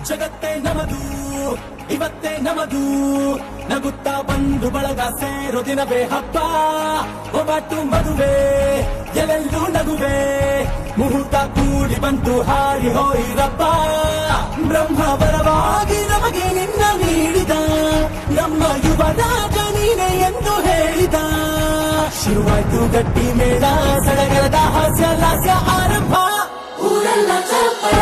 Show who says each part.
Speaker 1: ಜಗತ್ತೇ ನಮದು ಇವತ್ತೇ ನಮದು ನಗುತ್ತಾ ಬಂದು ಬಳಗ ಸೇರೋ ದಿನವೇ ಹಬ್ಬ ಒಬ್ಬಟ್ಟು ಮದುವೆ ಎಲ್ಲೆಲ್ಲೂ ನಗುವೆ ಮುಹೂರ್ತ ಕೂಡಿ ಬಂತು ಹಾರಿ ಹೋಯಿರಪ್ಪ ಬ್ರಹ್ಮ ವರವಾಗಿ ನಮಗೆ ನಿನ್ನ ನೀಡಿದ ನಮ್ಮ ಯುವರಾಜ ನೀನೆ ಎಂದು ಹೇಳಿದ ಶುರುವಾಯ್ತು ಗಟ್ಟಿ ಮೇಳ ಸಡಗರದ ಹಾಸ್ಯ ಲಾಸ್ಯ ಆರಂಭ ಊರೆಲ್ಲ ಚಪ್ಪರ